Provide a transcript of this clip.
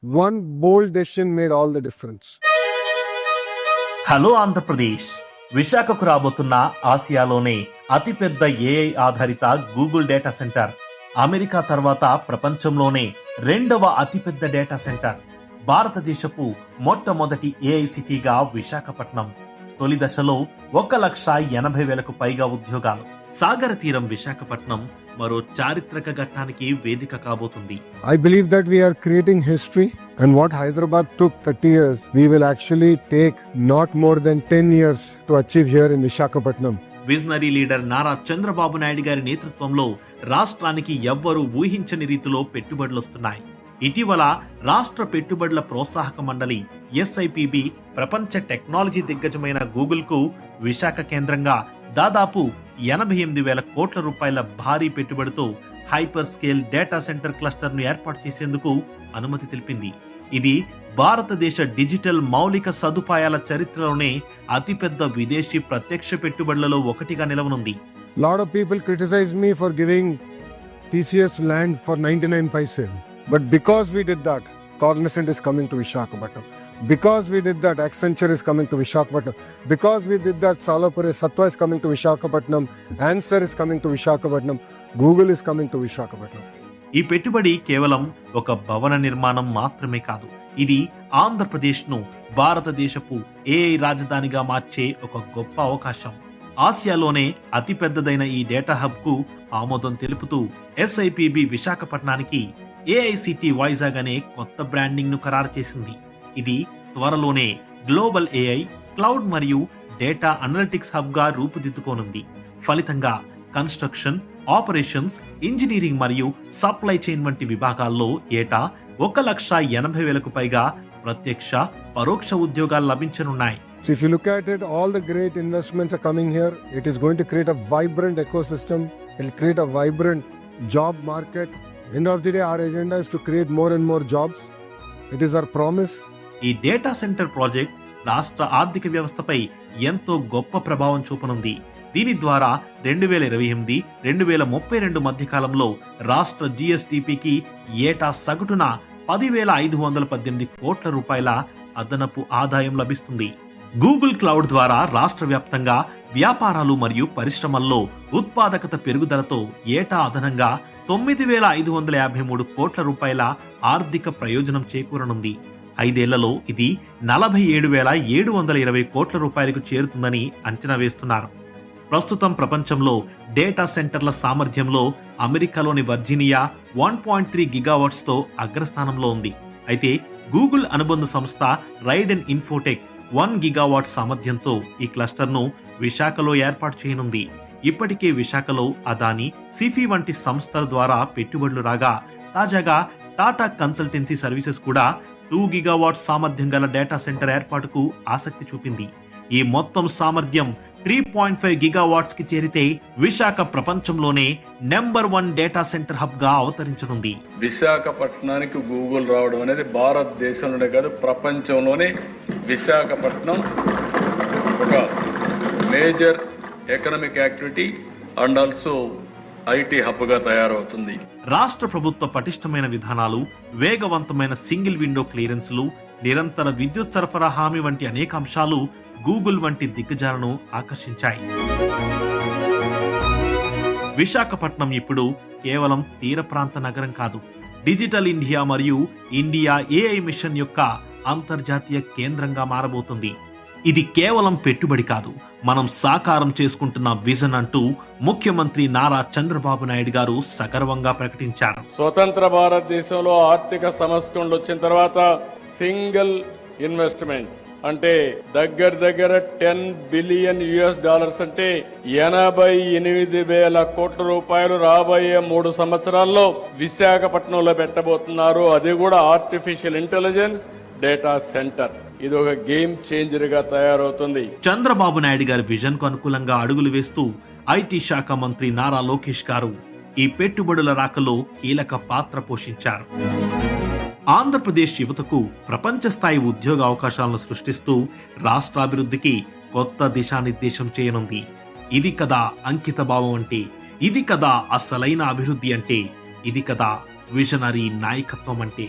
one bold decision made all the difference. Hello Andhra Pradesh. విశాఖకు రాబోతున్న ఆసియాలోనే అతిపెద్ద ఏఐ ఆధారిత గూగుల్ డేటా సెంటర్, అమెరికా తర్వాత ప్రపంచంలోనే రెండవ అతిపెద్ద డేటా సెంటర్, భారతదేశపు మొట్టమొదటి ఏఐ సిటీగా విశాఖపట్నం. తొలి దశలో 1,80,000కు పైగా ఉద్యోగాలు. సాగర తీరం విశాఖపట్నం మరో చారిత్రక ఘట్టానికి వేదిక కాబోతుంది. I believe that we are creating history, and what Hyderabad took 30 years, we will actually take not more than 10 years to achieve here in Visakhapatnam. Visionary leader Nara Chandrababu Naidu గారి నేతృత్వంలో రాష్ట్రానికి ఎవ్వరూ ఊహించని రీతిలో పెట్టుబడులొస్తున్నాయి. ఇటీవల రాష్ట్ర పెట్టుబడుల ప్రోత్సాహక మండలి SIPB ప్రపంచ టెక్నాలజీ దిగ్గజమైన గూగుల్ కు విశాఖ కేంద్రంగా దాదాపు 88,000 కోట్ల రూపాయల భారీ పెట్టుబడితో hyper scale data centre cluster ను ఏర్పాటు చేసేందుకు అనుమతి తెలిపింది. ఇది భారతదేశ డిజిటల్ మౌలిక సదుపాయాల చరిత్రలోనే అతిపెద్ద విదేశీ ప్రత్యక్ష పెట్టుబడులలో ఒకటిగా నిలవనుంది. Lot of people criticize me for giving TCS land for 99 paise, but because we did that, Cognizant is coming to Visakhapatnam. Because we did that, Accenture is coming to Visakhapatnam. Because we did that, Salapore Sattva is coming to Visakhapatnam. Answer is coming to Visakhapatnam. Google is coming to Visakhapatnam. ఈ పెట్టుబడి కేవలం ఒక భవన నిర్మాణం మాత్రమే కాదు. ఇది ఆంధ్రప్రదేశ్ను భారతదేశపు ఏఐ రాజధానిగా మార్చే ఒక గొప్ప అవకాశం. ఆసియాలోనే అతిపెద్దదైన ఈ డేటా హబ్ కు ఆమోదం తెలుపుతూ SIPB విశాఖపట్నానికి AICT వైజాగ్ అనే కొత్త బ్రాండింగ్ ను ఖరారు చేసింది. ఇది త్వరలోనే గ్లోబల్ AI, క్లౌడ్ మరియు డేటా అనలిటిక్స్ హబ్ గా రూపుదిద్దుకోనుంది. ఫలితంగా కన్స్ట్రక్షన్, ఆపరేషన్స్, ఇంజనీరింగ్ మరియు సప్లై చైన్ వంటి విభాగాల్లో ఏటా 1,80,000కు పైగా ప్రత్యక్ష, పరోక్ష ఉద్యోగాలు లభించనున్నాయి. So if you look at it, all the great investments are coming here. It is going to create a vibrant ecosystem. It will create a vibrant job market. End of the day, our agenda is to create more and more jobs. It is our promise. ఈ data centre project రాష్ట్ర ఆర్థిక వ్యవస్థపై ఎంతో గొప్ప ప్రభావం చూపనుంది. దీని ద్వారా 2028-2032 మధ్య కాలంలో రాష్ట్ర GSDPకి ఏటా సగటున 10,518 కోట్ల రూపాయల అదనపు ఆదాయం లభిస్తుంది. గూగుల్ క్లౌడ్ ద్వారా రాష్ట్ర వ్యాప్తంగా వ్యాపారాలు మరియు పరిశ్రమల్లో ఉత్పాదకత పెరుగుదలతో ఏటా అదనంగా 9,553 కోట్ల రూపాయల ఆర్థిక ప్రయోజనం చేకూరనుంది. 5 ఏళ్లలో ఇది 47,720 కోట్ల రూపాయలకు చేరుతుందని అంచనా వేస్తున్నారు. ప్రస్తుతం ప్రపంచంలో డేటా సెంటర్ల సామర్థ్యంలో అమెరికాలోని వర్జీనియా 1.3 గిగావాట్స్ తో అగ్రస్థానంలో ఉంది. అయితే గూగుల్ అనుబంధ సంస్థ రైడెన్ ఇన్ఫోటెక్ 1 గిగావాట్ సామర్థ్యంతో ఈ క్లస్టర్ను విశాఖలో ఏర్పాటు చేయనుంది. ఇప్పటికే విశాఖలో అదాని, సిఫీ వంటి సంస్థల ద్వారా పెట్టుబడులు రాగా, తాజాగా టాటా కన్సల్టెన్సీ సర్వీసెస్ కూడా 2 గిగావాట్ సామర్థ్యం గల డేటా సెంటర్ ఏర్పాటుకు ఆసక్తి చూపింది. ఈ మొత్తం సామర్థ్యం 3.5 గిగావాట్స్ కి చేరితే విశాఖ ప్రపంచంలోనే నెంబర్ 1 డేటా సెంటర్ హబ్ గా అవతరించనుంది. విశాఖపట్నానికి గూగుల్ రావడం అనేది భారతదేశంలోనే కాదు, ప్రపంచంలోనే విశాఖపట్నం ఒక major economic activity and also IT hub గా తయారవుతుంది. రాష్ట్ర ప్రభుత్వ పటిష్టమైన విధానాలు, వేగవంతమైన సింగిల్ విండో క్లియరెన్స్లు, నిరంతర విద్యుత్ సరఫరా హామీ వంటి అనేక అంశాలు గూగుల్ వంటి దిగ్గజాలను ఆకర్షించాయి. విశాఖపట్నం ఇప్పుడు కేవలం తీర ప్రాంత నగరం కాదు, డిజిటల్ ఇండియా మరియు ఇండియా AI మిషన్ యొక్క అంతర్జాతీయ కేంద్రంగా మారబోతుంది. ఇది కేవలం పెట్టుబడి కాదు, మనం సాకారం చేసుకుంటున్న విజన్ అంటూ ముఖ్యమంత్రి నారా చంద్రబాబు నాయుడు గారు సగర్వంగా ప్రకటించారు. స్వతంత్ర భారతదేశంలో ఆర్థిక సంస్కరణలు వచ్చిన తర్వాత సింగిల్ ఇన్వెస్ట్మెంట్ అంటే దగ్గర 10 బిలియన్ US అంటే 88,000 కోట్ల రూపాయలు రాబోయే 3 సంవత్సరాల్లో విశాఖపట్నంలో పెట్టబోతున్నారు. అది కూడా ఆర్టిఫిషియల్ ఇంటెలిజెన్స్ డేటా సెంటర్. ఇది ఒక గేమ్ చేంజర్ గా తయారవుతుంది. చంద్రబాబు నాయుడు గారి విజన్ కు అనుకూలంగా అడుగులు వేస్తూ IT శాఖ మంత్రి నారా లోకేష్ గారు ఈ పెట్టుబడుల రాకలో కీలక పాత్ర పోషించారు. ఆంధ్రప్రదేశ్ యువతకు ప్రపంచ స్థాయి ఉద్యోగ అవకాశాలను సృష్టిస్తూ రాష్ట్రాభివృద్ధికి కొత్త దిశానిర్దేశం చేయనుంది. ఇది కదా అంకిత భావం అంటే, ఇది కదా అసలైన అభివృద్ధి అంటే, ఇది కదా విజనరీ నాయకత్వం అంటే.